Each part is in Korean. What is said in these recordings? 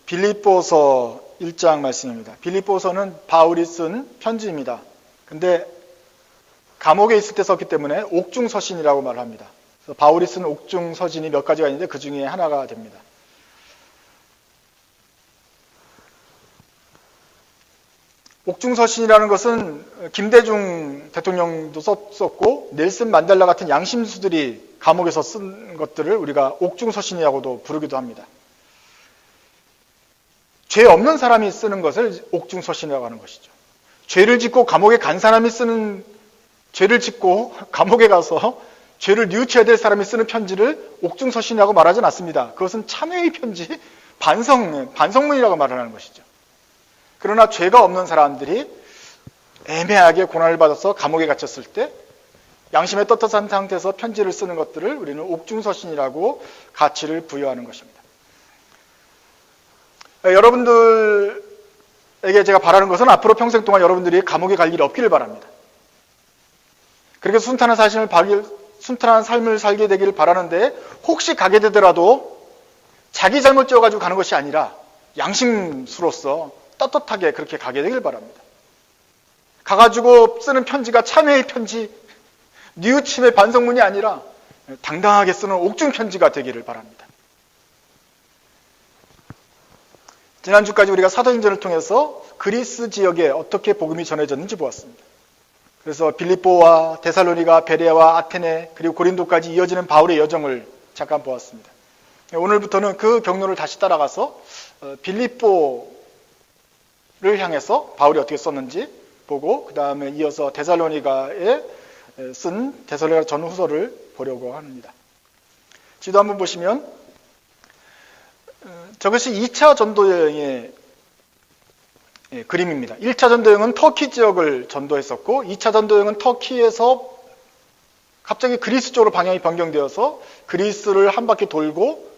빌립보서 1장 말씀입니다. 빌립보서는 바울이 쓴 편지입니다. 근데 감옥에 있을 때 썼기 때문에 옥중서신이라고 말을 합니다. 그래서 바울이 쓴 옥중서신이 몇 가지가 있는데 그 중에 하나가 됩니다. 옥중서신이라는 것은 김대중 대통령도 썼고 넬슨 만델라 같은 양심수들이 감옥에서 쓴 것들을 우리가 옥중서신이라고도 부르기도 합니다. 죄 없는 사람이 쓰는 것을 옥중서신이라고 하는 것이죠. 죄를 짓고 감옥에 간 사람이 쓰는, 죄를 짓고 감옥에 가서 죄를 뉘우쳐야 될 사람이 쓰는 편지를 옥중서신이라고 말하진 않습니다. 그것은 참회의 편지, 반성문이라고 말하는 것이죠. 그러나 죄가 없는 사람들이 애매하게 고난을 받아서 감옥에 갇혔을 때 양심에 떳떳한 상태에서 편지를 쓰는 것들을 우리는 옥중서신이라고 가치를 부여하는 것입니다. 여러분들에게 제가 바라는 것은 앞으로 평생 동안 여러분들이 감옥에 갈 일이 없기를 바랍니다. 그렇게 순탄한 삶을 살게 되기를 바라는데 혹시 가게 되더라도 자기 잘못 지어가지고 가는 것이 아니라 양심수로서 떳떳하게 그렇게 가게 되길 바랍니다. 가가지고 쓰는 편지가 참회의 편지, 뉘우침의 반성문이 아니라 당당하게 쓰는 옥중 편지가 되기를 바랍니다. 지난주까지 우리가 사도행전을 통해서 그리스 지역에 어떻게 복음이 전해졌는지 보았습니다. 그래서 빌립보와 데살로니가, 베레아와 아테네, 그리고 고린도까지 이어지는 바울의 여정을 잠깐 보았습니다. 오늘부터는 그 경로를 다시 따라가서 빌립보를 향해서 바울이 어떻게 썼는지 보고 그 다음에 이어서 데살로니가에 쓴 데살로니가 전후서를 보려고 합니다. 지도 한번 보시면 저것이 2차 전도여행의 그림입니다. 1차 전도여행은 터키 지역을 전도했었고 2차 전도여행은 터키에서 갑자기 그리스 쪽으로 방향이 변경되어서 그리스를 한 바퀴 돌고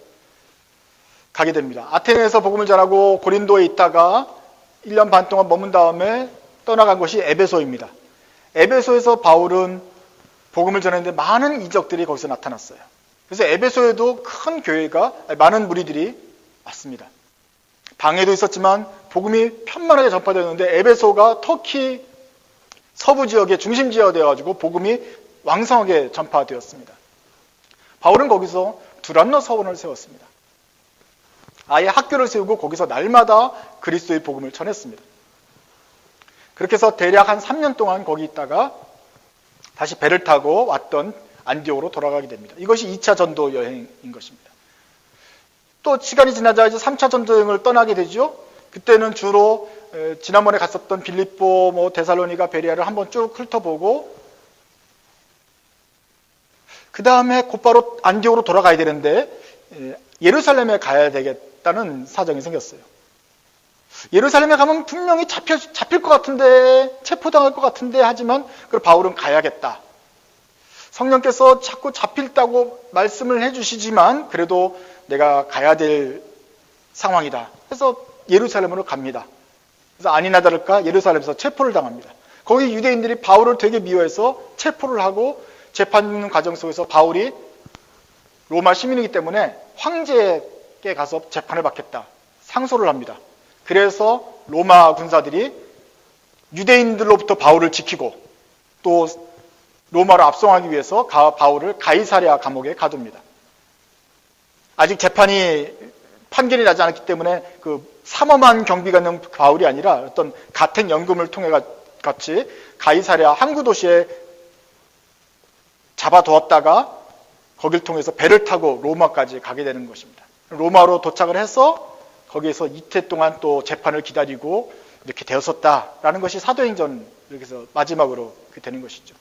가게 됩니다. 아테네에서 복음을 전하고 고린도에 있다가 1년 반 동안 머문 다음에 떠나간 곳이 에베소입니다. 에베소에서 바울은 복음을 전했는데 많은 이적들이 거기서 나타났어요. 그래서 에베소에도 큰 교회가, 많은 무리들이 왔습니다. 방해도 있었지만 복음이 편만하게 전파되었는데 에베소가 터키 서부 지역의 중심 지역이 되어가지고 복음이 왕성하게 전파되었습니다. 바울은 거기서 두란노 서원을 세웠습니다. 아예 학교를 세우고 거기서 날마다 그리스도의 복음을 전했습니다. 그렇게 해서 대략 한 3년 동안 거기 있다가 다시 배를 타고 왔던 안디옥으로 돌아가게 됩니다. 이것이 2차 전도 여행인 것입니다. 또 시간이 지나자 이제 3차 전도 여행을 떠나게 되죠. 그때는 주로 지난번에 갔었던 빌립보, 데살로니가, 베레아를 한번 쭉 훑어보고 그 다음에 곧바로 안디옥으로 돌아가야 되는데 예루살렘에 가야 되겠다는 사정이 생겼어요. 예루살렘에 가면 분명히 잡힐 것 같은데, 체포당할 것 같은데 하지만 바울은 가야겠다. 성령께서 자꾸 잡힐다고 말씀을 해주시지만 그래도 내가 가야 될 상황이다. 그래서 예루살렘으로 갑니다. 그래서 아니나 다를까 예루살렘에서 체포를 당합니다. 거기 유대인들이 바울을 되게 미워해서 체포를 하고 재판 과정 속에서 바울이 로마 시민이기 때문에 황제에게 가서 재판을 받겠다. 상소를 합니다. 그래서 로마 군사들이 유대인들로부터 바울을 지키고 또 로마로 압송하기 위해서 바울을 가이사랴 감옥에 가둡니다. 아직 판결이 나지 않았기 때문에 그 삼엄한 경비가 있는 바울이 아니라 어떤 가택연금을 통해 같이 가이사랴 항구 도시에 잡아두었다가 거길 통해서 배를 타고 로마까지 가게 되는 것입니다. 로마로 도착을 해서 거기에서 이틀 동안 또 재판을 기다리고 이렇게 되었었다라는 것이 사도행전 이렇게 해서 마지막으로 되는 것이죠.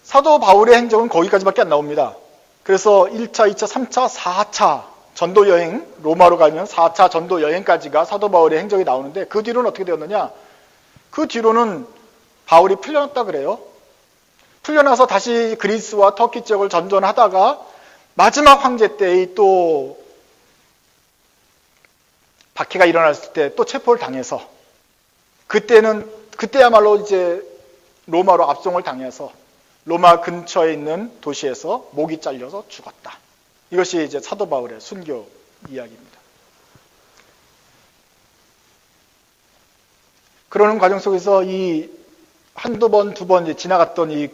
사도 바울의 행적은 거기까지밖에 안 나옵니다. 그래서 1차, 2차, 3차, 4차 전도 여행, 로마로 가면 4차 전도 여행까지가 사도 바울의 행적이 나오는데 그 뒤로는 어떻게 되었느냐? 그 뒤로는 바울이 풀려났다 그래요. 풀려나서 다시 그리스와 터키 지역을 전전하다가 마지막 황제 때의 또 박해가 일어났을 때 또 체포를 당해서 그때야말로 이제 로마로 압송을 당해서 로마 근처에 있는 도시에서 목이 잘려서 죽었다. 이것이 이제 사도 바울의 순교 이야기입니다. 그러는 과정 속에서 이 한두 번, 두 번 지나갔던 이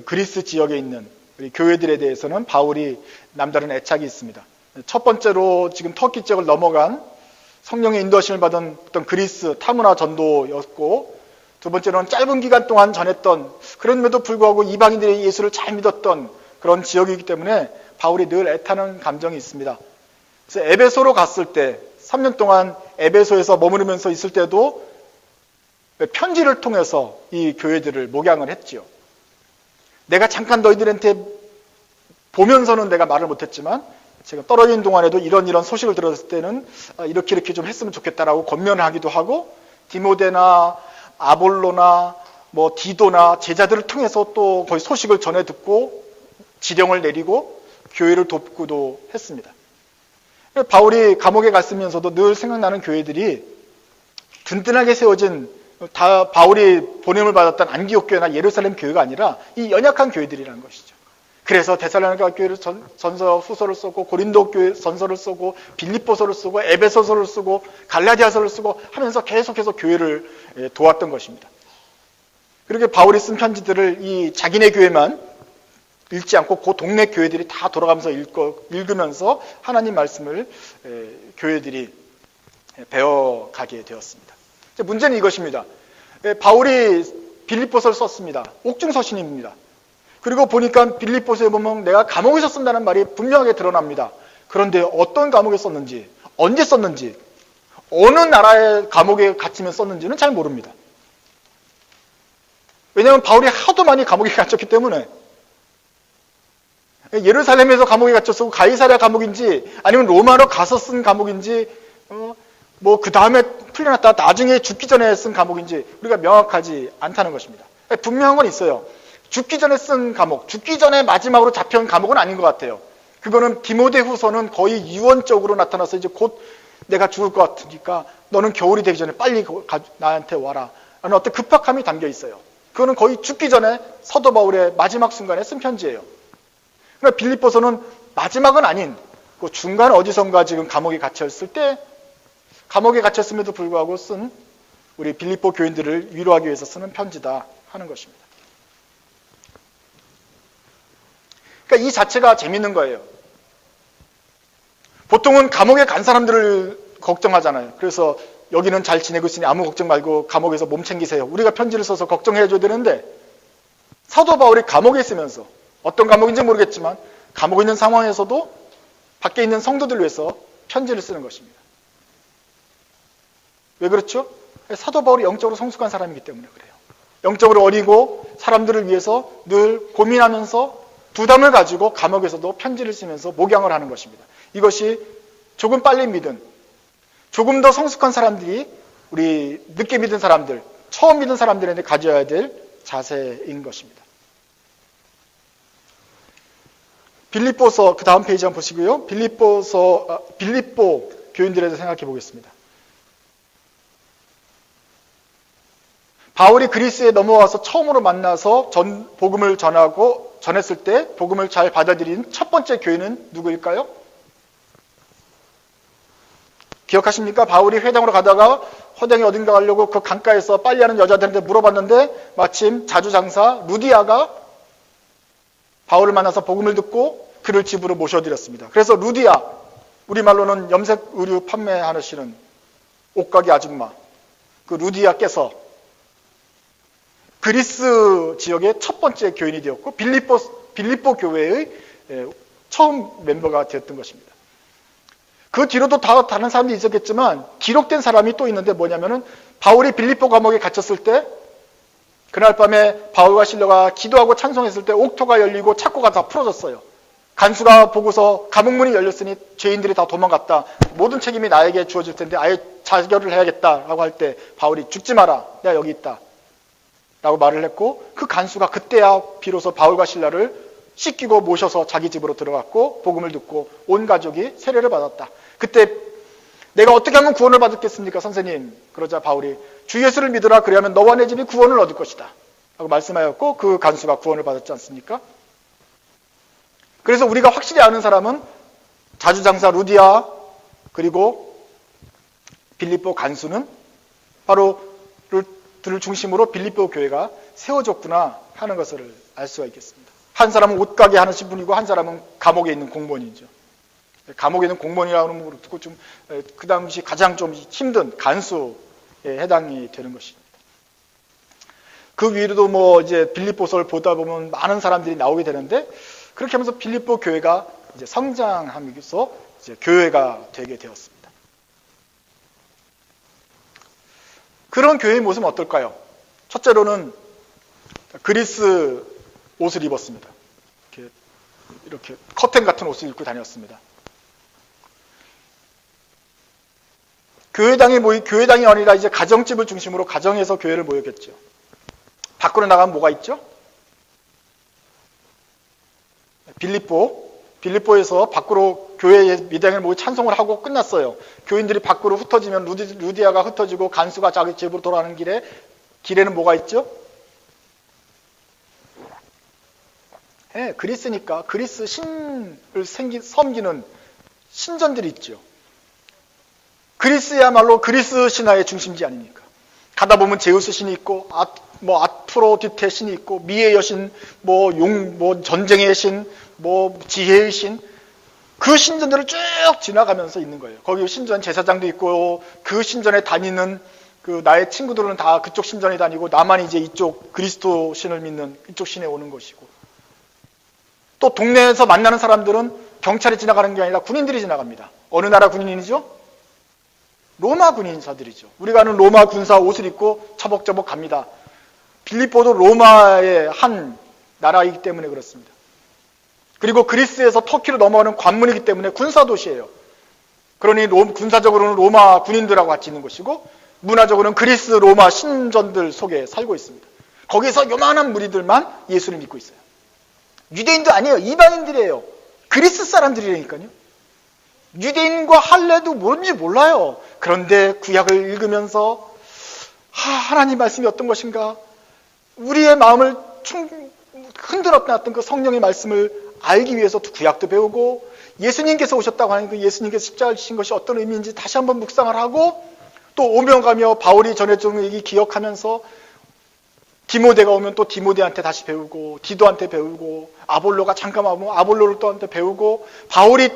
그리스 지역에 있는 우리 교회들에 대해서는 바울이 남다른 애착이 있습니다. 첫 번째로 지금 터키 지역을 넘어간 성령의 인도하심을 받은 어떤 그리스 타무나 전도였고, 두 번째로는 짧은 기간 동안 전했던, 그럼에도 불구하고 이방인들이 예수를 잘 믿었던 그런 지역이기 때문에 바울이 늘 애타는 감정이 있습니다. 그래서 에베소로 갔을 때 3년 동안 에베소에서 머무르면서 있을 때도 편지를 통해서 이 교회들을 목양을 했지요. 내가 잠깐 너희들한테 보면서는 내가 말을 못했지만 제가 떨어진 동안에도 이런 소식을 들었을 때는 이렇게 좀 했으면 좋겠다라고 권면을 하기도 하고, 디모데나 아볼로나 디도나 제자들을 통해서 또 거의 소식을 전해 듣고 지령을 내리고 교회를 돕기도 했습니다. 바울이 감옥에 갔으면서도 늘 생각나는 교회들이 든든하게 세워진, 다 바울이 보냄을 받았던 안디옥 교회나 예루살렘 교회가 아니라 이 연약한 교회들이라는 것이죠. 그래서 데살로니가 교회를 전서 후서를 쓰고, 고린도 교회 전서를 쓰고, 빌립보서를 쓰고, 에베소서를 쓰고, 갈라디아서를 쓰고 하면서 계속해서 교회를 도왔던 것입니다. 그렇게 바울이 쓴 편지들을 이 자기네 교회만 읽지 않고 그 동네 교회들이 다 돌아가면서 읽으면서 하나님 말씀을 교회들이 배워가게 되었습니다. 문제는 이것입니다. 바울이 빌립보서를 썼습니다. 옥중서신입니다. 그리고 보니까 빌립보서에 보면 내가 감옥에서 쓴다는 말이 분명하게 드러납니다. 그런데 어떤 감옥에 썼는지, 언제 썼는지, 어느 나라의 감옥에 갇히면 썼는지는 잘 모릅니다. 왜냐하면 바울이 하도 많이 감옥에 갇혔기 때문에, 예루살렘에서 감옥에 갇혔고 가이사랴 감옥인지 아니면 로마로 가서 쓴 감옥인지 그 다음에 풀려났다 나중에 죽기 전에 쓴 감옥인지 우리가 명확하지 않다는 것입니다. 분명한 건 있어요. 죽기 전에 쓴 감옥, 죽기 전에 마지막으로 잡혀온 감옥은 아닌 것 같아요. 그거는 디모데후서는 거의 유언적으로 나타나서 이제 곧 내가 죽을 것 같으니까 너는 겨울이 되기 전에 빨리 나한테 와라 라는 어떤 급박함이 담겨 있어요. 그거는 거의 죽기 전에 사도 바울의 마지막 순간에 쓴 편지예요. 그러니까 빌립보서는 마지막은 아닌 그 중간 어디선가 지금 감옥에 갇혔을 때, 감옥에 갇혔음에도 불구하고 쓴 우리 빌립보 교인들을 위로하기 위해서 쓰는 편지다 하는 것입니다. 그러니까 이 자체가 재밌는 거예요. 보통은 감옥에 간 사람들을 걱정하잖아요. 그래서 여기는 잘 지내고 있으니 아무 걱정 말고 감옥에서 몸 챙기세요. 우리가 편지를 써서 걱정해줘야 되는데, 사도 바울이 감옥에 있으면서, 어떤 감옥인지 모르겠지만 감옥에 있는 상황에서도 밖에 있는 성도들을 위해서 편지를 쓰는 것입니다. 왜 그렇죠? 사도 바울이 영적으로 성숙한 사람이기 때문에 그래요. 영적으로 어리고 사람들을 위해서 늘 고민하면서 부담을 가지고 감옥에서도 편지를 쓰면서 목양을 하는 것입니다. 이것이 조금 빨리 믿은, 조금 더 성숙한 사람들이, 우리 늦게 믿은 사람들, 처음 믿은 사람들한테 가져야 될 자세인 것입니다. 빌립보서, 그 다음 페이지 한번 보시고요. 빌립보 교인들에 대해서 생각해 보겠습니다. 바울이 그리스에 넘어와서 처음으로 만나서 복음을 전했을 때 복음을 잘 받아들인 첫 번째 교인은 누구일까요? 기억하십니까? 바울이 회당으로 가다가 회당에 어딘가 가려고 그 강가에서 빨리하는 여자들한테 물어봤는데 마침 자주장사 루디아가 바울을 만나서 복음을 듣고 그를 집으로 모셔드렸습니다. 그래서 루디아, 우리말로는 염색 의류 판매하시는 옷가게 아줌마, 그 루디아께서 그리스 지역의 첫 번째 교인이 되었고 빌립보 교회의 처음 멤버가 되었던 것입니다. 그 뒤로도 다른 사람들이 있었겠지만 기록된 사람이 또 있는데 뭐냐면은 바울이 빌립보 감옥에 갇혔을 때 그날 밤에 바울과 실라가 기도하고 찬송했을 때 옥토가 열리고 착고가 다 풀어졌어요. 간수가 보고서 감옥문이 열렸으니 죄인들이 다 도망갔다. 모든 책임이 나에게 주어질 텐데 아예 자결을 해야겠다라고 할 때 바울이 죽지 마라. 내가 여기 있다. 라고 말을 했고 그 간수가 그때야 비로소 바울과 실라를 씻기고 모셔서 자기 집으로 들어갔고 복음을 듣고 온 가족이 세례를 받았다. 그때 내가 어떻게 하면 구원을 받겠습니까 선생님? 그러자 바울이 주 예수를 믿으라. 그리하면 너와 내 집이 구원을 얻을 것이다 라고 말씀하였고 그 간수가 구원을 받았지 않습니까? 그래서 우리가 확실히 아는 사람은 자주장사 루디아, 그리고 빌립보 간수는 바로 들을 중심으로 빌립보 교회가 세워졌구나 하는 것을 알 수가 있겠습니다. 한 사람은 옷가게 하시는 분이고 한 사람은 감옥에 있는 공무원이죠. 감옥에 있는 공무원이라고 하는 걸 듣고 좀 그 당시 가장 좀 힘든 간수에 해당이 되는 것입니다. 그 위로도 뭐 이제 빌립보서를 보다 보면 많은 사람들이 나오게 되는데 그렇게 하면서 빌립보 교회가 이제 성장하면서 이제 교회가 되게 되었습니다. 그런 교회의 모습은 어떨까요? 첫째로는 그리스 옷을 입었습니다. 이렇게 커튼 같은 옷을 입고 다녔습니다. 교회당이 아니라 이제 가정집을 중심으로 가정에서 교회를 모였겠죠. 밖으로 나가면 뭐가 있죠? 빌립보에서 밖으로 교회에 미대행을 모여 찬송을 하고 끝났어요. 교인들이 밖으로 흩어지면 루디아가 흩어지고 간수가 자기 집으로 돌아가는 길에는 뭐가 있죠? 그리스니까 그리스 신을 섬기는 신전들이 있죠. 그리스야말로 그리스 신화의 중심지 아닙니까? 가다 보면 제우스 신이 있고 아프로디테 신이 있고 미의 여신, 전쟁의 신, 지혜의 신, 그 신전들을 쭉 지나가면서 있는 거예요. 거기 신전 제사장도 있고 그 신전에 다니는 나의 친구들은 다 그쪽 신전에 다니고 나만 이제 이쪽 그리스도 신을 믿는 이쪽 신에 오는 것이고, 또 동네에서 만나는 사람들은 경찰이 지나가는 게 아니라 군인들이 지나갑니다. 어느 나라 군인이죠? 로마 군인사들이죠. 우리가 아는 로마 군사 옷을 입고 처벅처벅 갑니다. 빌립보도 로마의 한 나라이기 때문에 그렇습니다. 그리고 그리스에서 터키로 넘어가는 관문이기 때문에 군사도시예요. 그러니 군사적으로는 로마 군인들하고 같이 있는 것이고 문화적으로는 그리스 로마 신전들 속에 살고 있습니다. 거기서 요만한 무리들만 예수를 믿고 있어요. 유대인도 아니에요. 이방인들이에요. 그리스 사람들이라니까요. 유대인과 할례도 뭔지 몰라요. 그런데 구약을 읽으면서 하나님 말씀이 어떤 것인가, 우리의 마음을 흔들었던 그 성령의 말씀을 알기 위해서 구약도 배우고, 예수님께서 오셨다고 하는 그 예수님께서 십자가를 지신 것이 어떤 의미인지 다시 한번 묵상을 하고, 또 오며 가며 바울이 전해준 얘기 기억하면서 디모데가 오면 또 디모데한테 다시 배우고, 디도한테 배우고, 아볼로가 잠깐 와보면 아볼로를 또 한테 배우고, 바울이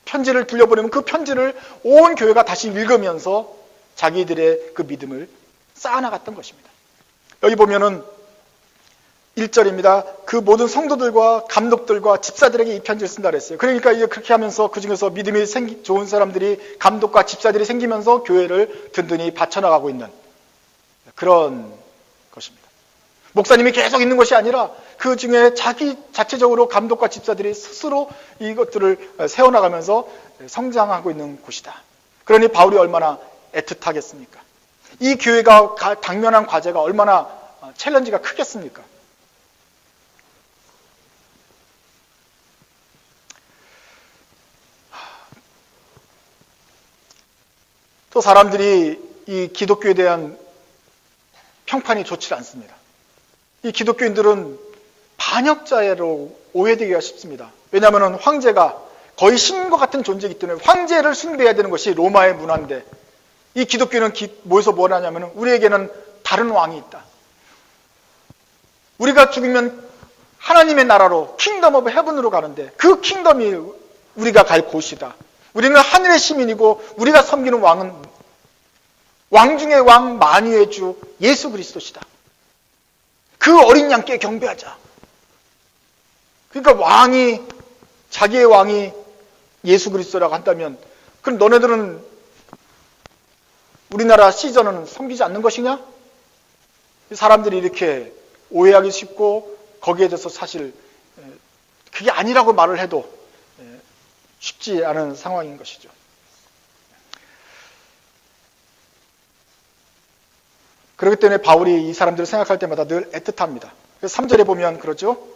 편지를 들려보내면 그 편지를 온 교회가 다시 읽으면서 자기들의 그 믿음을 쌓아나갔던 것입니다. 여기 보면은 1절입니다. 그 모든 성도들과 감독들과 집사들에게 이 편지를 쓴다 그랬어요. 그러니까 이제 그렇게 하면서 그 중에서 믿음이 좋은 사람들이, 감독과 집사들이 생기면서 교회를 든든히 받쳐나가고 있는 그런 것입니다. 목사님이 계속 있는 것이 아니라 그 중에 자체적으로 감독과 집사들이 스스로 이것들을 세워나가면서 성장하고 있는 곳이다. 그러니 바울이 얼마나 애틋하겠습니까? 이 교회가 당면한 과제가 얼마나 챌린지가 크겠습니까? 또 사람들이 이 기독교에 대한 평판이 좋지 않습니다. 이 기독교인들은 반역자로 오해되기가 쉽습니다. 왜냐하면 황제가 거의 신과 같은 존재이기 때문에 황제를 숭배해야 되는 것이 로마의 문화인데, 이 기독교는 뭐에서 뭘 하냐면 우리에게는 다른 왕이 있다. 우리가 죽으면 하나님의 나라로, 킹덤 오브 헤븐으로 가는데 그 킹덤이 우리가 갈 곳이다. 우리는 하늘의 시민이고 우리가 섬기는 왕은 왕 중의 왕, 만유의 주 예수 그리스도시다. 그 어린 양께 경배하자. 그러니까 자기의 왕이 예수 그리스도라고 한다면, 그럼 너네들은 우리나라 시전은 섬기지 않는 것이냐? 사람들이 이렇게 오해하기 쉽고, 거기에 대해서 사실 그게 아니라고 말을 해도 쉽지 않은 상황인 것이죠. 그렇기 때문에 바울이 이 사람들을 생각할 때마다 늘 애틋합니다. 그래서 3절에 보면 그러죠.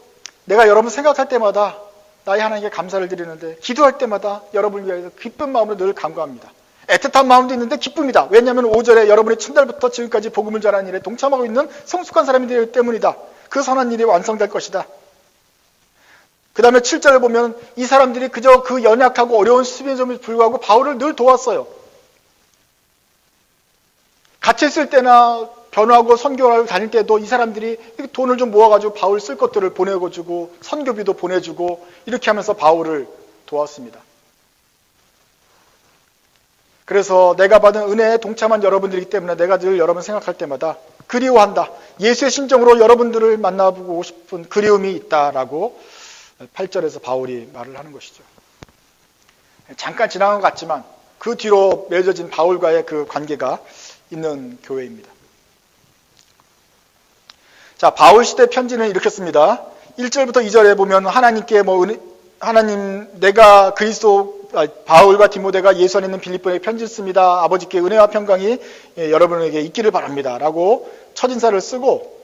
내가 여러분 생각할 때마다 나의 하나님께 감사를 드리는데, 기도할 때마다 여러분을 위하여 기쁜 마음으로 늘 간구합니다. 애틋한 마음도 있는데 기쁩니다. 왜냐하면 5절에 여러분이 첫날부터 지금까지 복음을 전하는 일에 동참하고 있는 성숙한 사람이 되기 때문이다. 그 선한 일이 완성될 것이다. 그 다음에 7절을 보면 이 사람들이 그저 그 연약하고 어려운 시점에 불구하고 바울을 늘 도왔어요. 갇혔을 때나 변호하고 선교를 다닐 때도 이 사람들이 돈을 좀 모아가지고 바울 쓸 것들을 보내주고 선교비도 보내주고 이렇게 하면서 바울을 도왔습니다. 그래서 내가 받은 은혜에 동참한 여러분들이기 때문에 내가 늘 여러분 생각할 때마다 그리워한다. 예수의 심정으로 여러분들을 만나보고 싶은 그리움이 있다라고 8절에서 바울이 말을 하는 것이죠. 잠깐 지나간 것 같지만 그 뒤로 맺어진 바울과의 그 관계가 있는 교회입니다. 자, 바울 시대 편지는 이렇게 씁니다. 1절부터 2절에 보면 하나님께 하나님 내가 바울과 디모데가 예수 안에 있는 빌립보에 편지를 씁니다. 아버지께 은혜와 평강이 여러분에게 있기를 바랍니다. 라고 첫인사를 쓰고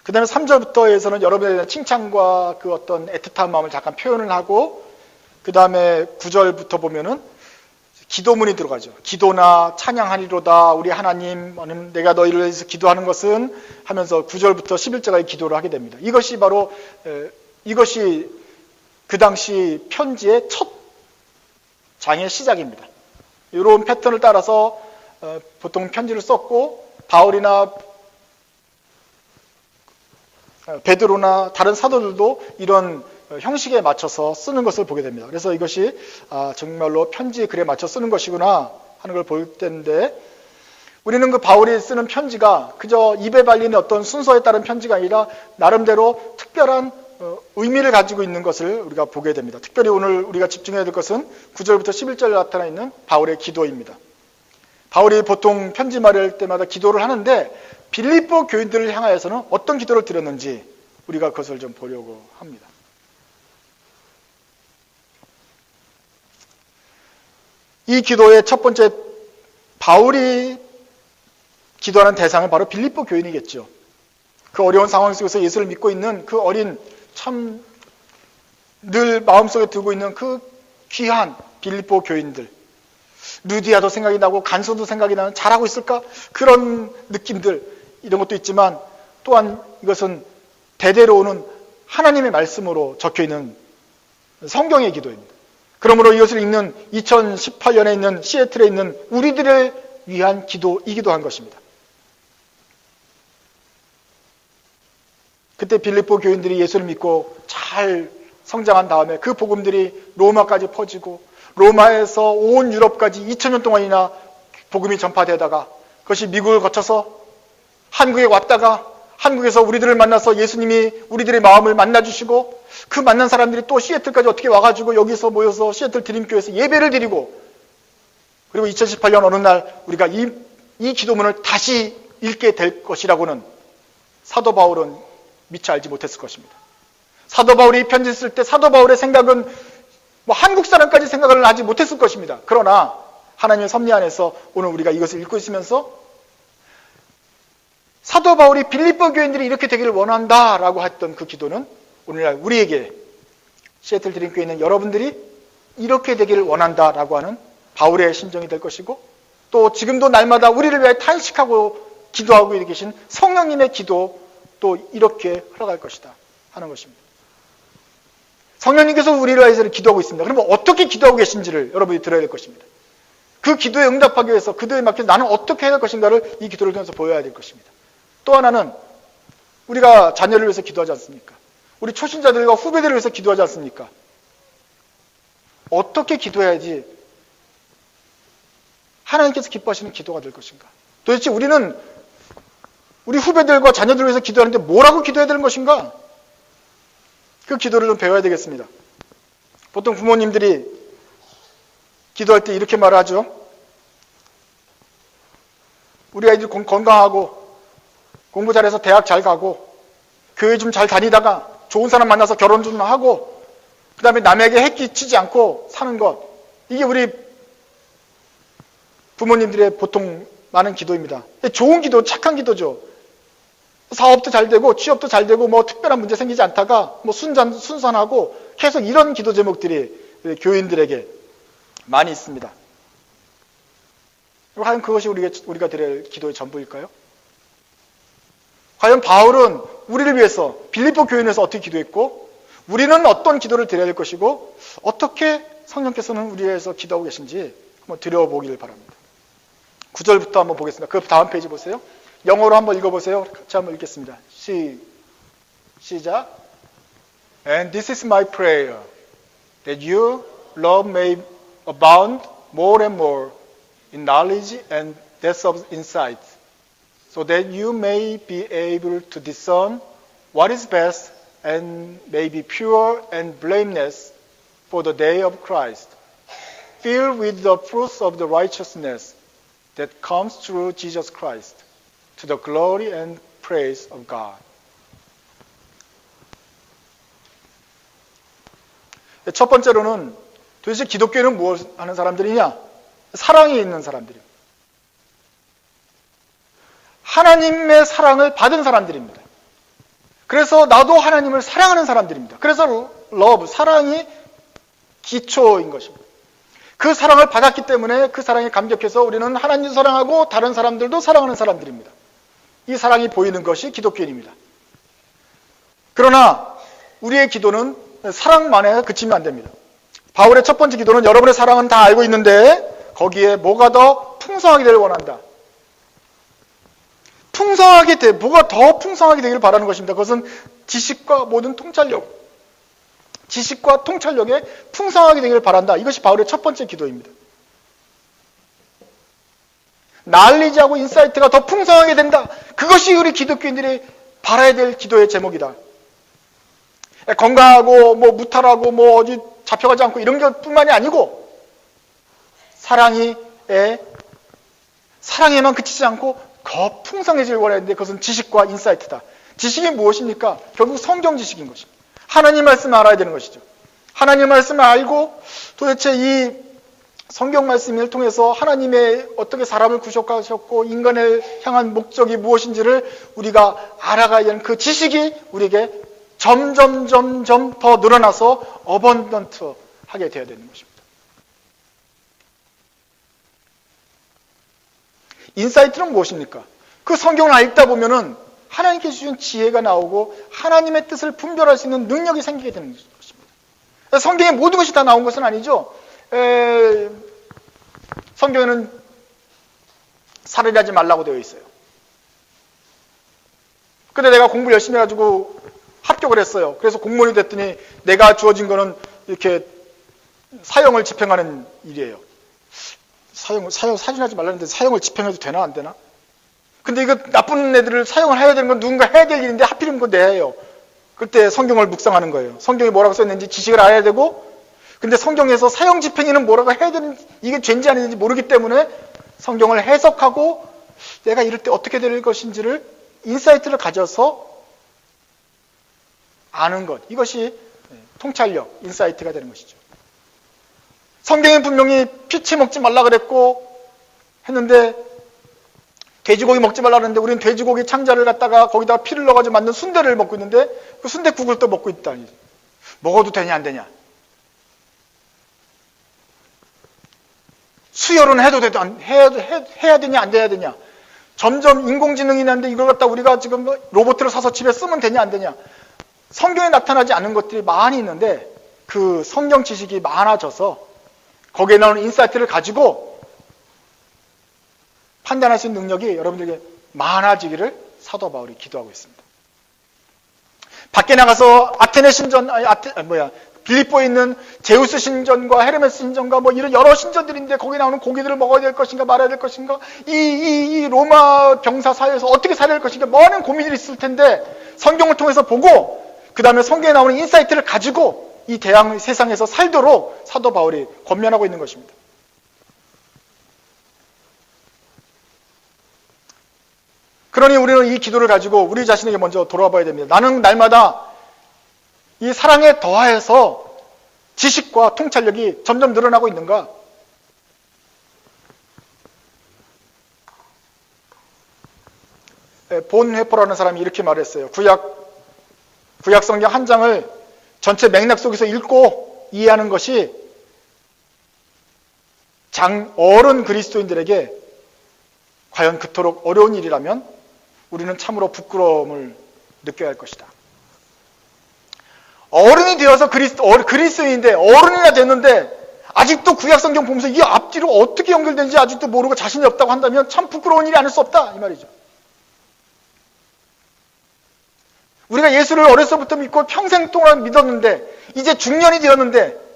그 다음에 3절부터에서는 여러분에 대한 칭찬과 그 어떤 애틋한 마음을 잠깐 표현을 하고 그 다음에 9절부터 보면은 기도문이 들어가죠. 기도나 찬양하리로다 우리 하나님 내가 너희를 위해서 기도하는 것은 하면서 9절부터 11절까지 기도를 하게 됩니다. 이것이 바로 이것이 그 당시 편지의 첫 장의 시작입니다. 이런 패턴을 따라서 보통 편지를 썼고 바울이나 베드로나 다른 사도들도 이런 형식에 맞춰서 쓰는 것을 보게 됩니다. 그래서 이것이 정말로 편지의 글에 맞춰 쓰는 것이구나 하는 걸 볼 때인데 우리는 그 바울이 쓰는 편지가 그저 입에 발리는 어떤 순서에 따른 편지가 아니라 나름대로 특별한 의미를 가지고 있는 것을 우리가 보게 됩니다. 특별히 오늘 우리가 집중해야 될 것은 9절부터 11절에 나타나 있는 바울의 기도입니다. 바울이 보통 편지 말할 때마다 기도를 하는데 빌립보 교인들을 향하여서는 어떤 기도를 드렸는지 우리가 그것을 좀 보려고 합니다. 이 기도의 첫 번째 바울이 기도하는 대상은 바로 빌립보 교인이겠죠. 그 어려운 상황 속에서 예수를 믿고 있는 그 어린 참 늘 마음속에 두고 있는 그 귀한 빌립보 교인들. 루디아도 생각이 나고 간소도 생각이 나는 잘하고 있을까? 그런 느낌들 이런 것도 있지만 또한 이것은 대대로 오는 하나님의 말씀으로 적혀있는 성경의 기도입니다. 그러므로 이것을 읽는 2018년에 있는 시애틀에 있는 우리들을 위한 기도이기도 한 것입니다. 그때 빌립보 교인들이 예수를 믿고 잘 성장한 다음에 그 복음들이 로마까지 퍼지고 로마에서 온 유럽까지 2000년 동안이나 복음이 전파되다가 그것이 미국을 거쳐서 한국에 왔다가 한국에서 우리들을 만나서 예수님이 우리들의 마음을 만나주시고 그 만난 사람들이 또 시애틀까지 어떻게 와가지고 여기서 모여서 시애틀 드림교회에서 예배를 드리고 그리고 2018년 어느 날 우리가 이 기도문을 다시 읽게 될 것이라고는 사도 바울은 미처 알지 못했을 것입니다. 사도 바울이 편지 쓸 때 사도 바울의 생각은 한국 사람까지 생각을 하지 못했을 것입니다. 그러나 하나님의 섭리 안에서 오늘 우리가 이것을 읽고 있으면서 사도 바울이 빌립보 교인들이 이렇게 되기를 원한다라고 했던 그 기도는 오늘날 우리에게 시애틀 드림교회에 있는 여러분들이 이렇게 되기를 원한다라고 하는 바울의 심정이 될 것이고 또 지금도 날마다 우리를 위해 탄식하고 기도하고 계신 성령님의 기도 또 이렇게 흘러갈 것이다 하는 것입니다. 성령님께서 우리를 위해서 기도하고 있습니다. 그러면 어떻게 기도하고 계신지를 여러분이 들어야 될 것입니다. 그 기도에 응답하기 위해서 그도에 맞게 나는 어떻게 해야 할 것인가를 이 기도를 통해서 보여야 될 것입니다. 또 하나는 우리가 자녀를 위해서 기도하지 않습니까? 우리 초신자들과 후배들을 위해서 기도하지 않습니까? 어떻게 기도해야지 하나님께서 기뻐하시는 기도가 될 것인가? 도대체 우리는 우리 후배들과 자녀들을 위해서 기도하는데 뭐라고 기도해야 되는 것인가? 그 기도를 좀 배워야 되겠습니다. 보통 부모님들이 기도할 때 이렇게 말하죠. 우리 아이들 건강하고 공부 잘해서 대학 잘 가고 교회 좀 잘 다니다가 좋은 사람 만나서 결혼 좀 하고 그 다음에 남에게 해끼치지 않고 사는 것. 이게 우리 부모님들의 보통 많은 기도입니다. 좋은 기도, 착한 기도죠. 사업도 잘 되고 취업도 잘 되고 특별한 문제 생기지 않다가 순산하고 계속 이런 기도 제목들이 교인들에게 많이 있습니다. 과연 그것이 우리가 드릴 기도의 전부일까요? 과연 바울은 우리를 위해서 빌립보 교인에서 어떻게 기도했고 우리는 어떤 기도를 드려야 될 것이고 어떻게 성령께서는 우리에 대해서 기도하고 계신지 한번 드려보기를 바랍니다. 9절부터 한번 보겠습니다. 그 다음 페이지 보세요. 영어로 한번 읽어보세요. 같이 한번 읽겠습니다. 시작. And this is my prayer, that your love may abound more and more in knowledge and depth of insight, so that you may be able to discern what is best and may be pure and blameless for the day of Christ, filled with the fruits of the righteousness that comes through Jesus Christ, to the glory and praise of God. 첫 번째로는 도대체 기독교는 무엇 하는 사람들이냐? 사랑이 있는 사람들입니다. 하나님의 사랑을 받은 사람들입니다. 그래서 나도 하나님을 사랑하는 사람들입니다. 그래서 러브, 사랑이 기초인 것입니다. 그 사랑을 받았기 때문에 그 사랑에 감격해서 우리는 하나님도 사랑하고 다른 사람들도 사랑하는 사람들입니다. 이 사랑이 보이는 것이 기독교인입니다. 그러나 우리의 기도는 사랑만에 그치면 안 됩니다. 바울의 첫 번째 기도는 여러분의 사랑은 다 알고 있는데 거기에 뭐가 더 풍성하게 되길 원한다. 뭐가 더 풍성하게 되기를 바라는 것입니다. 그것은 지식과 모든 지식과 통찰력에 풍성하게 되기를 바란다. 이것이 바울의 첫 번째 기도입니다. 날리지하고 인사이트가 더 풍성하게 된다. 그것이 우리 기독교인들이 바라야 될 기도의 제목이다. 건강하고 무탈하고 어디 잡혀가지 않고 이런 것뿐만이 아니고 사랑에만 그치지 않고 더 풍성해지길 원하는데 그것은 지식과 인사이트다. 지식이 무엇입니까? 결국 성경 지식인 것입니다. 하나님 말씀을 알아야 되는 것이죠. 하나님 말씀을 알고 도대체 이 성경 말씀을 통해서 하나님의 어떻게 사람을 구속하셨고 인간을 향한 목적이 무엇인지를 우리가 알아가야 하는 그 지식이 우리에게 점점 더 늘어나서 어번던트하게 되어야 되는 것입니다. 인사이트는 무엇입니까? 그 성경을 읽다 보면은 하나님께 주신 지혜가 나오고 하나님의 뜻을 분별할 수 있는 능력이 생기게 되는 것입니다. 성경에 모든 것이 다 나온 것은 아니죠. 성경에는 살인하지 말라고 되어 있어요. 근데 내가 공부를 열심히 해가지고 합격을 했어요. 그래서 공무원이 됐더니 내가 주어진 거는 이렇게 사형을 집행하는 일이에요. 살인하지 말라는데 사형을 집행해도 되나 안 되나? 근데 이거 나쁜 애들을 사형을 해야 되는 건 누군가 해야 될 일인데 하필이면 그거 내야 해요. 그때 성경을 묵상하는 거예요. 성경에 뭐라고 써있는지 지식을 알아야 되고, 근데 성경에서 사형 집행에는 뭐라고 해야 되는, 이게 죄인지 아닌지 모르기 때문에 성경을 해석하고 내가 이럴 때 어떻게 될 것인지를 인사이트를 가져서 아는 것. 이것이 통찰력, 인사이트가 되는 것이죠. 성경에 분명히 피치 먹지 말라 그랬고 했는데 돼지고기 먹지 말라 그랬는데 우리는 돼지고기 창자를 갖다가 거기다가 피를 넣어가지고 만든 순대를 먹고 있는데 그 순대국을 또 먹고 있다. 먹어도 되냐 안 되냐. 수혈은 해야 되냐 안 해야 되냐. 점점 인공지능이 나는데 이걸 갖다 우리가 지금 로봇을 사서 집에 쓰면 되냐 안 되냐. 성경에 나타나지 않은 것들이 많이 있는데 그 성경 지식이 많아져서 거기에 나오는 인사이트를 가지고 판단할 수 있는 능력이 여러분들에게 많아지기를 사도 바울이 기도하고 있습니다. 밖에 나가서 아테네 신전, 빌립보에 있는 제우스 신전과 헤르메스 신전과 이런 여러 신전들인데 거기 나오는 고기들을 먹어야 될 것인가 말아야 될 것인가 이 로마 병사 사회에서 어떻게 살아야 될 것인가 많은 고민들이 있을 텐데 성경을 통해서 보고 그 다음에 성경에 나오는 인사이트를 가지고 이 세상에서 살도록 사도 바울이 권면하고 있는 것입니다. 그러니 우리는 이 기도를 가지고 우리 자신에게 먼저 돌아봐야 됩니다. 나는 날마다 이 사랑에 더하여서 지식과 통찰력이 점점 늘어나고 있는가? 본 회포라는 사람이 이렇게 말했어요. 구약 성경 한 장을 전체 맥락 속에서 읽고 이해하는 것이 어른 그리스도인들에게 과연 그토록 어려운 일이라면 우리는 참으로 부끄러움을 느껴야 할 것이다. 어른이 되어서 그리스도인인데 어른이나 됐는데 아직도 구약성경 보면서 이 앞뒤로 어떻게 연결되는지 아직도 모르고 자신이 없다고 한다면 참 부끄러운 일이 아닐 수 없다 이 말이죠. 우리가 예수를 어려서부터 믿고 평생 동안 믿었는데 이제 중년이 되었는데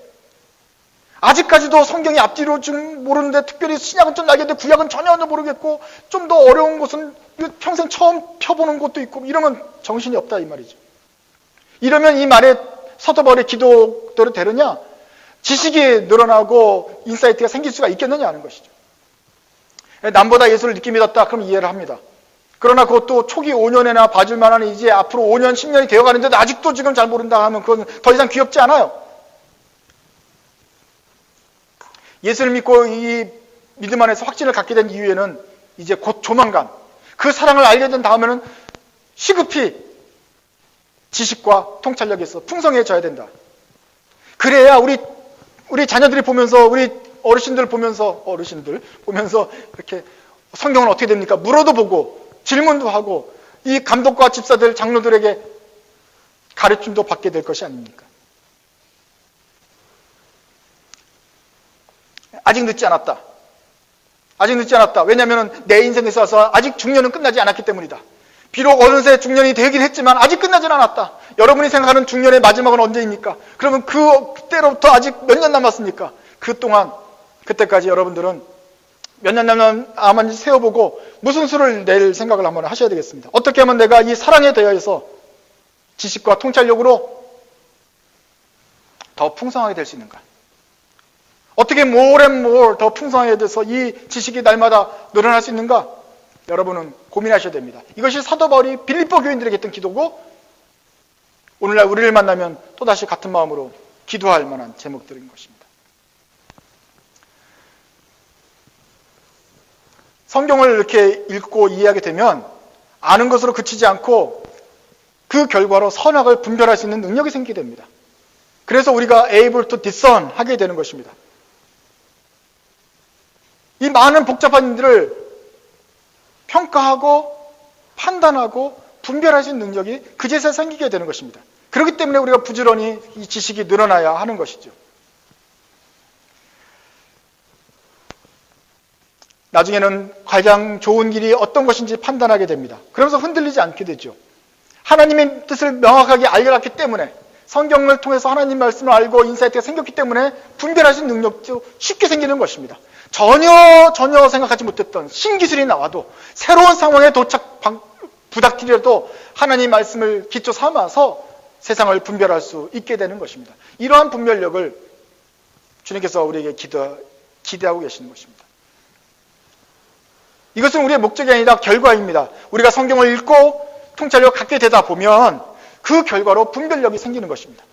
아직까지도 성경이 앞뒤로 좀 모르는데, 특별히 신약은 좀 알겠는데 구약은 전혀 모르겠고 좀 더 어려운 곳은 평생 처음 펴보는 곳도 있고 이러면 정신이 없다 이 말이죠. 이러면 이 말에 사도 바울의 기도대로 되느냐? 지식이 늘어나고 인사이트가 생길 수가 있겠느냐 하는 것이죠. 남보다 예수를 늦게 믿었다 그럼 이해를 합니다. 그러나 그것도 초기 5년이나 봐줄 만한, 이제 앞으로 5년 10년이 되어가는데도 아직도 지금 잘 모른다 하면 그건 더 이상 귀엽지 않아요. 예수를 믿고 이 믿음 안에서 확신을 갖게 된 이후에는 이제 곧 조만간 그 사랑을 알게 된 다음에는 시급히 지식과 통찰력에서 풍성해져야 된다. 그래야 우리 자녀들이 보면서, 우리 어르신들 보면서 이렇게 성경은 어떻게 됩니까? 물어도 보고 질문도 하고 이 감독과 집사들, 장로들에게 가르침도 받게 될 것이 아닙니까? 아직 늦지 않았다. 아직 늦지 않았다. 왜냐하면 내 인생에 있어서 아직 중년은 끝나지 않았기 때문이다. 비록 어느새 중년이 되긴 했지만 아직 끝나진 않았다. 여러분이 생각하는 중년의 마지막은 언제입니까? 그러면 그때로부터 아직 몇 년 남았습니까? 그때까지 여러분들은 몇 년 남았는지 세어보고 무슨 수를 낼 생각을 한번 하셔야 되겠습니다. 어떻게 하면 내가 이 사랑에 대하여서 지식과 통찰력으로 더 풍성하게 될 수 있는가? 어떻게 more and more 더 풍성하게 돼서 이 지식이 날마다 늘어날 수 있는가? 여러분은 고민하셔야 됩니다. 이것이 사도 바울이 빌립보 교인들에게 했던 기도고, 오늘날 우리를 만나면 또다시 같은 마음으로 기도할 만한 제목들인 것입니다. 성경을 이렇게 읽고 이해하게 되면 아는 것으로 그치지 않고 그 결과로 선악을 분별할 수 있는 능력이 생기게 됩니다. 그래서 우리가 able to discern 하게 되는 것입니다. 이 많은 복잡한 일들을 평가하고 판단하고 분별할 수 있는 능력이 그제서야 생기게 되는 것입니다. 그렇기 때문에 우리가 부지런히 이 지식이 늘어나야 하는 것이죠. 나중에는 가장 좋은 길이 어떤 것인지 판단하게 됩니다. 그러면서 흔들리지 않게 되죠. 하나님의 뜻을 명확하게 알려놨기 때문에, 성경을 통해서 하나님 말씀을 알고 인사이트가 생겼기 때문에 분별할 수 있는 능력도 쉽게 생기는 것입니다. 전혀 생각하지 못했던 신기술이 나와도, 새로운 상황에 부닥치려도 하나님 말씀을 기초 삼아서 세상을 분별할 수 있게 되는 것입니다. 이러한 분별력을 주님께서 우리에게 기대하고 계시는 것입니다. 이것은 우리의 목적이 아니라 결과입니다. 우리가 성경을 읽고 통찰력을 갖게 되다 보면 그 결과로 분별력이 생기는 것입니다.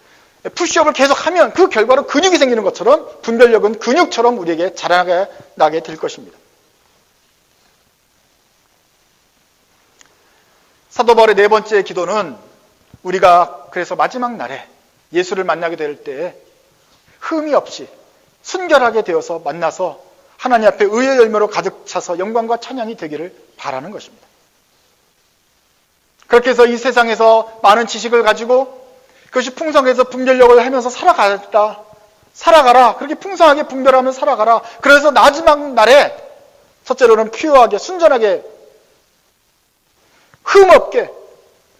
푸시업을 계속하면 그 결과로 근육이 생기는 것처럼 분별력은 근육처럼 우리에게 자라나게 될 것입니다. 사도 바울의 네 번째 기도는 우리가 그래서 마지막 날에 예수를 만나게 될 때 흠이 없이 순결하게 되어서 만나서 하나님 앞에 의의 열매로 가득 차서 영광과 찬양이 되기를 바라는 것입니다. 그렇게 해서 이 세상에서 많은 지식을 가지고 그것이 풍성해서 분별력을 하면서 살아가라. 그렇게 풍성하게 분별하며 살아가라. 그래서 마지막 날에 첫째로는 퓨어하게, 순전하게, 흠없게,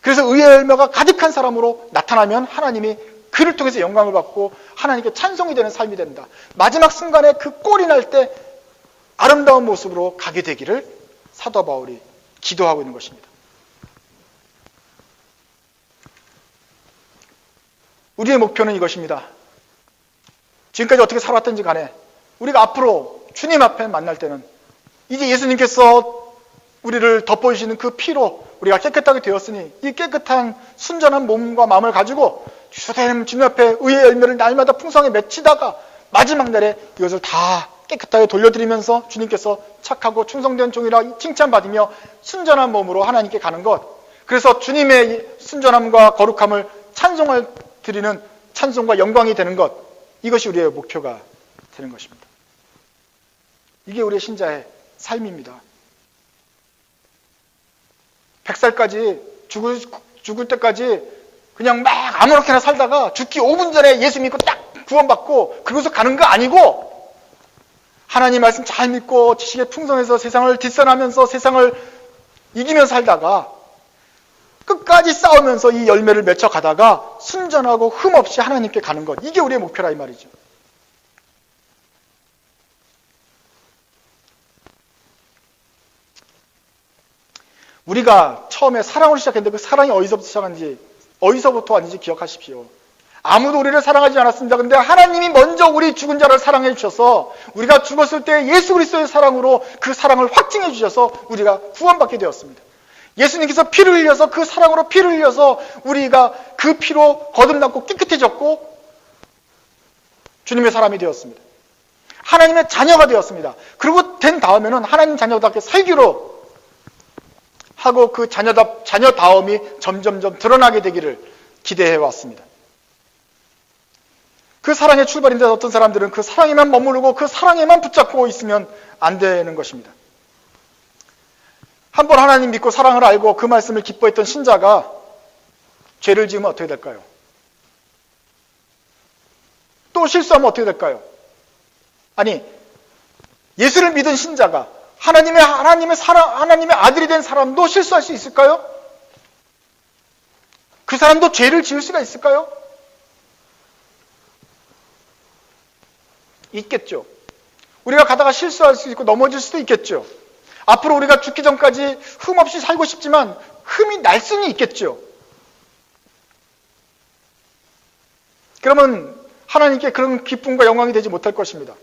그래서 의의 열매가 가득한 사람으로 나타나면 하나님이 그를 통해서 영광을 받고 하나님께 찬송이 되는 삶이 된다. 마지막 순간에 그 꼴이 날 때 아름다운 모습으로 가게 되기를 사도 바울이 기도하고 있는 것입니다. 우리의 목표는 이것입니다. 지금까지 어떻게 살아왔든지 간에 우리가 앞으로 주님 앞에 만날 때는 이제 예수님께서 우리를 덮어주시는 그 피로 우리가 깨끗하게 되었으니 이 깨끗한 순전한 몸과 마음을 가지고 주님 앞에 의의 열매를 날마다 풍성하게 맺히다가 마지막 날에 이것을 다 깨끗하게 돌려드리면서 주님께서 착하고 충성된 종이라 칭찬받으며 순전한 몸으로 하나님께 가는 것, 그래서 주님의 순전함과 거룩함을 찬송을 드리는 찬송과 영광이 되는 것, 이것이 우리의 목표가 되는 것입니다. 이게 우리의 신자의 삶입니다. 100살까지 죽을 때까지 그냥 막 아무렇게나 살다가 죽기 5분 전에 예수 믿고 딱 구원받고 그러고서 가는 거 아니고 하나님 말씀 잘 믿고 지식에 풍성해서 세상을 뒷선하면서 세상을 이기며 살다가 끝까지 싸우면서 이 열매를 맺혀가다가 순전하고 흠없이 하나님께 가는 것. 이게 우리의 목표라 이 말이죠. 우리가 처음에 사랑으로 시작했는데 그 사랑이 어디서부터 시작한지, 어디서부터 왔는지 기억하십시오. 아무도 우리를 사랑하지 않았습니다. 그런데 하나님이 먼저 우리 죽은 자를 사랑해 주셔서 우리가 죽었을 때 예수 그리스도의 사랑으로 그 사랑을 확증해 주셔서 우리가 구원받게 되었습니다. 예수님께서 피를 흘려서 그 사랑으로 피를 흘려서 우리가 그 피로 거듭났고 깨끗해졌고 주님의 사람이 되었습니다. 하나님의 자녀가 되었습니다. 그리고 된 다음에는 하나님 자녀답게 살기로 하고 그 자녀다움이 점점점 드러나게 되기를 기대해 왔습니다. 그 사랑의 출발인데 어떤 사람들은 그 사랑에만 머무르고 그 사랑에만 붙잡고 있으면 안 되는 것입니다. 한번 하나님 믿고 사랑을 알고 그 말씀을 기뻐했던 신자가 죄를 지으면 어떻게 될까요? 또 실수하면 어떻게 될까요? 아니, 예수를 믿은 신자가 하나님의 아들이 된 사람도 실수할 수 있을까요? 그 사람도 죄를 지을 수가 있을까요? 있겠죠. 우리가 가다가 실수할 수 있고 넘어질 수도 있겠죠. 앞으로 우리가 죽기 전까지 흠 없이 살고 싶지만 흠이 날 수는 있겠죠. 그러면 하나님께 그런 기쁨과 영광이 되지 못할 것입니다.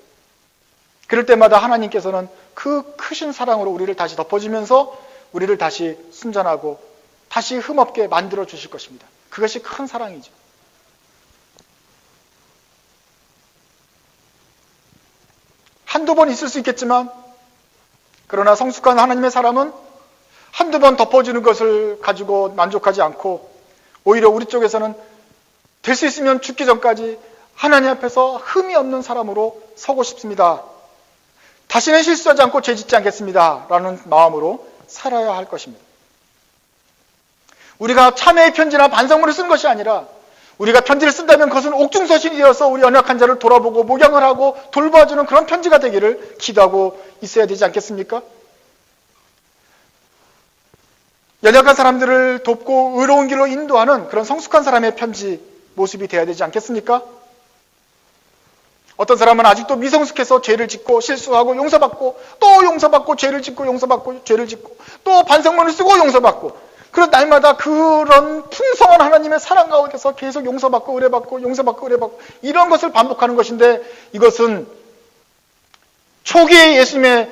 그럴 때마다 하나님께서는 그 크신 사랑으로 우리를 다시 덮어주면서 우리를 다시 순전하고 다시 흠없게 만들어 주실 것입니다. 그것이 큰 사랑이죠. 한두 번 있을 수 있겠지만 그러나 성숙한 하나님의 사람은 한두 번 덮어주는 것을 가지고 만족하지 않고 오히려 우리 쪽에서는 될 수 있으면 죽기 전까지 하나님 앞에서 흠이 없는 사람으로 서고 싶습니다. 다시는 실수하지 않고 죄 짓지 않겠습니다. 라는 마음으로 살아야 할 것입니다. 우리가 참회의 편지나 반성문을 쓴 것이 아니라 우리가 편지를 쓴다면 그것은 옥중서신이 되어서 우리 연약한 자를 돌아보고 목양을 하고 돌봐주는 그런 편지가 되기를 기도하고 있어야 되지 않겠습니까? 연약한 사람들을 돕고 의로운 길로 인도하는 그런 성숙한 사람의 편지 모습이 되어야 되지 않겠습니까? 어떤 사람은 아직도 미성숙해서 죄를 짓고 실수하고 용서받고 또 용서받고 죄를 짓고 용서받고 죄를 짓고 또 반성문을 쓰고 용서받고 그런 날마다 그런 풍성한 하나님의 사랑 가운데서 계속 용서받고 의뢰받고 용서받고 의뢰받고 이런 것을 반복하는 것인데 이것은 초기에 예수님을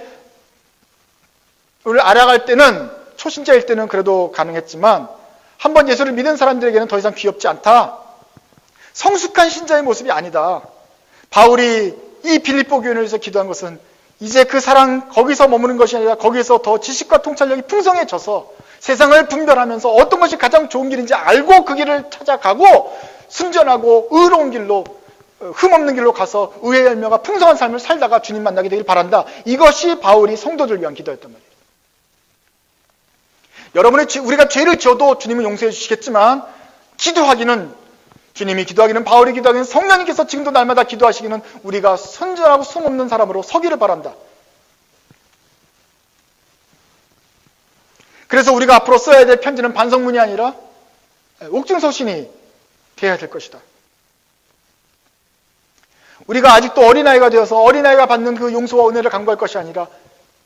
알아갈 때는 초신자일 때는 그래도 가능했지만 한번 예수를 믿은 사람들에게는 더 이상 귀엽지 않다. 성숙한 신자의 모습이 아니다. 바울이 이 빌립보 교회를 위해서 기도한 것은 이제 그 사랑 거기서 머무는 것이 아니라 거기에서 더 지식과 통찰력이 풍성해져서 세상을 분별하면서 어떤 것이 가장 좋은 길인지 알고 그 길을 찾아가고 순전하고 의로운 길로 흠없는 길로 가서 의의 열매가 풍성한 삶을 살다가 주님 만나게 되길 바란다. 이것이 바울이 성도들을 위한 기도였단 말이에요. 우리가 죄를 지어도 주님은 용서해 주시겠지만 주님이 기도하기는 바울이 기도하기는 성령님께서 지금도 날마다 기도하시기는 우리가 선전하고 숨없는 사람으로 서기를 바란다. 그래서 우리가 앞으로 써야 될 편지는 반성문이 아니라 옥중서신이 되어야 될 것이다. 우리가 아직도 어린아이가 되어서 어린아이가 받는 그 용서와 은혜를 간구할 것이 아니라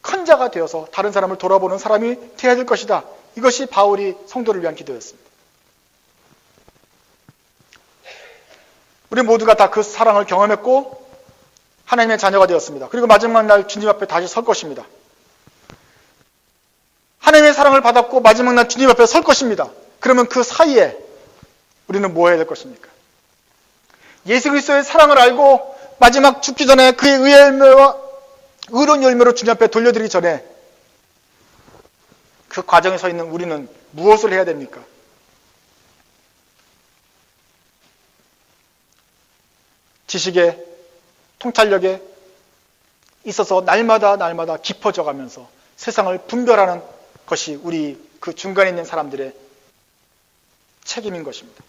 큰 자가 되어서 다른 사람을 돌아보는 사람이 되어야 될 것이다. 이것이 바울이 성도를 위한 기도였습니다. 우리 모두가 다 그 사랑을 경험했고 하나님의 자녀가 되었습니다. 그리고 마지막 날 주님 앞에 다시 설 것입니다. 하나님의 사랑을 받았고 마지막 날 주님 앞에 설 것입니다. 그러면 그 사이에 우리는 뭐 해야 될 것입니까? 예수 그리스도의 사랑을 알고 마지막 죽기 전에 그의 의의 열매와 의로운 열매로 주님 앞에 돌려드리기 전에 그 과정에 서 있는 우리는 무엇을 해야 됩니까? 지식에 통찰력에 있어서 날마다 깊어져 가면서 세상을 분별하는 것이 우리 그 중간에 있는 사람들의 책임인 것입니다.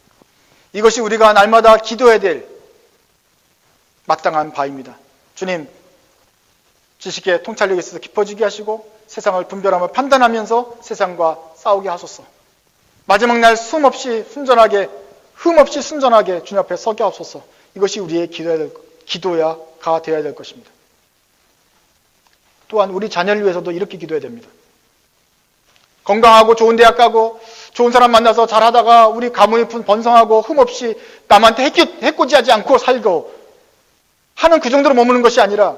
이것이 우리가 날마다 기도해야 될 마땅한 바입니다. 주님, 지식의 통찰력에 있어서 깊어지게 하시고 세상을 분별하며 판단하면서 세상과 싸우게 하소서. 마지막 날 흠없이 순전하게 주님 앞에 서게 하소서. 이것이 우리의 기도가 되어야 될 것입니다. 또한 우리 자녀를 위해서도 이렇게 기도해야 됩니다. 건강하고 좋은 대학 가고 좋은 사람 만나서 잘하다가 우리 가문이 번성하고 흠없이 남한테 해코지하지 않고 살고 하는 그 정도로 머무는 것이 아니라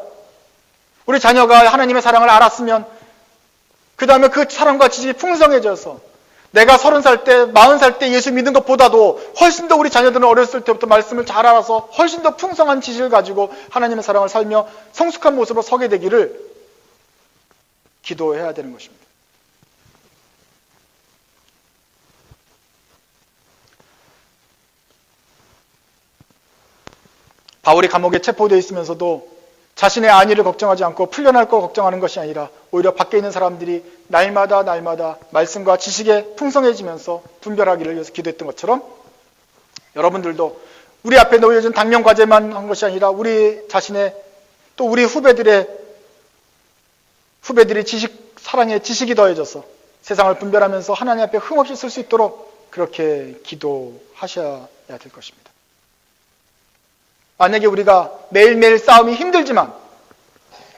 우리 자녀가 하나님의 사랑을 알았으면 그 다음에 그 사랑과 지식이 풍성해져서 내가 30살 때, 40살 때 예수 믿는 것보다도 훨씬 더 우리 자녀들은 어렸을 때부터 말씀을 잘 알아서 훨씬 더 풍성한 지식을 가지고 하나님의 사랑을 살며 성숙한 모습으로 서게 되기를 기도해야 되는 것입니다. 바울이 감옥에 체포되어 있으면서도 자신의 안위를 걱정하지 않고 풀려날 걸 걱정하는 것이 아니라 오히려 밖에 있는 사람들이 날마다 말씀과 지식에 풍성해지면서 분별하기를 위해서 기도했던 것처럼 여러분들도 우리 앞에 놓여진 당면 과제만 한 것이 아니라 우리 자신의 또 우리 후배들이 사랑에 지식이 더해져서 세상을 분별하면서 하나님 앞에 흠없이 쓸 수 있도록 그렇게 기도하셔야 될 것입니다. 만약에 우리가 매일매일 싸움이 힘들지만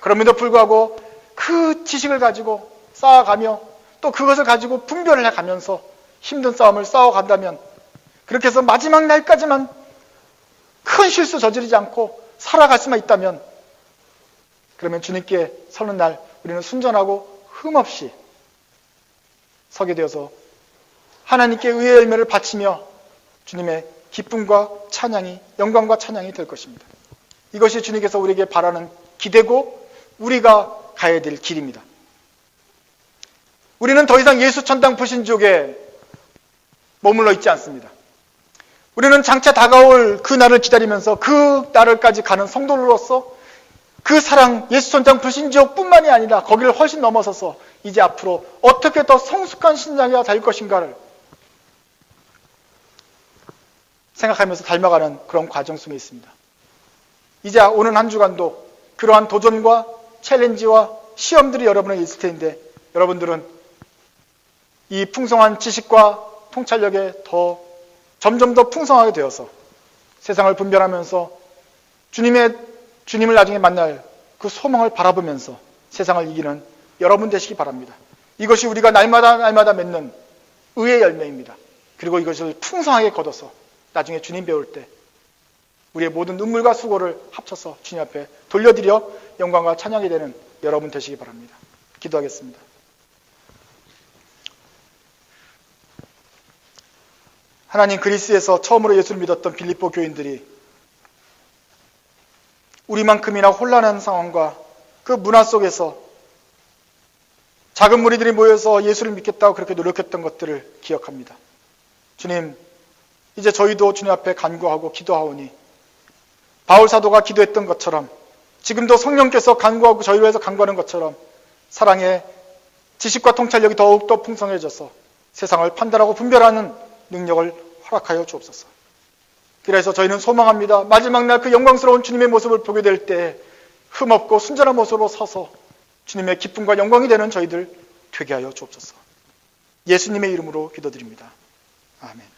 그럼에도 불구하고 그 지식을 가지고 쌓아가며 또 그것을 가지고 분별을 해가면서 힘든 싸움을 싸워간다면 그렇게 해서 마지막 날까지만 큰 실수 저지르지 않고 살아갈 수만 있다면 그러면 주님께 서는 날 우리는 순전하고 흠없이 서게 되어서 하나님께 의의 열매를 바치며 주님의 기쁨과 찬양이, 영광과 찬양이 될 것입니다. 이것이 주님께서 우리에게 바라는 기대고 우리가 가야 될 길입니다. 우리는 더 이상 예수 천당 불신족에 머물러 있지 않습니다. 우리는 장차 다가올 그 날을 기다리면서 그 날을까지 가는 성도로서 그 사랑, 예수 천당 불신족뿐만이 아니라 거기를 훨씬 넘어서서 이제 앞으로 어떻게 더 성숙한 신자가 될 것인가를 생각하면서 닮아가는 그런 과정 속에 있습니다. 이제 오는 한 주간도 그러한 도전과 챌린지와 시험들이 여러분에게 있을 텐데 여러분들은 이 풍성한 지식과 통찰력에 점점 더 풍성하게 되어서 세상을 분별하면서 주님을 나중에 만날 그 소망을 바라보면서 세상을 이기는 여러분 되시기 바랍니다. 이것이 우리가 날마다 맺는 의의 열매입니다. 그리고 이것을 풍성하게 거둬서 나중에 주님 배울 때 우리의 모든 눈물과 수고를 합쳐서 주님 앞에 돌려드려 영광과 찬양이 되는 여러분 되시기 바랍니다. 기도하겠습니다. 하나님, 그리스에서 처음으로 예수를 믿었던 빌립보 교인들이 우리만큼이나 혼란한 상황과 그 문화 속에서 작은 무리들이 모여서 예수를 믿겠다고 그렇게 노력했던 것들을 기억합니다. 주님, 이제 저희도 주님 앞에 간구하고 기도하오니 바울 사도가 기도했던 것처럼 지금도 성령께서 간구하고 저희를 위해서 간구하는 것처럼 사랑의 지식과 통찰력이 더욱더 풍성해져서 세상을 판단하고 분별하는 능력을 허락하여 주옵소서. 그래서 저희는 소망합니다. 마지막 날 그 영광스러운 주님의 모습을 보게 될 때 흠없고 순전한 모습으로 서서 주님의 기쁨과 영광이 되는 저희들 되게 하여 주옵소서. 예수님의 이름으로 기도드립니다. 아멘.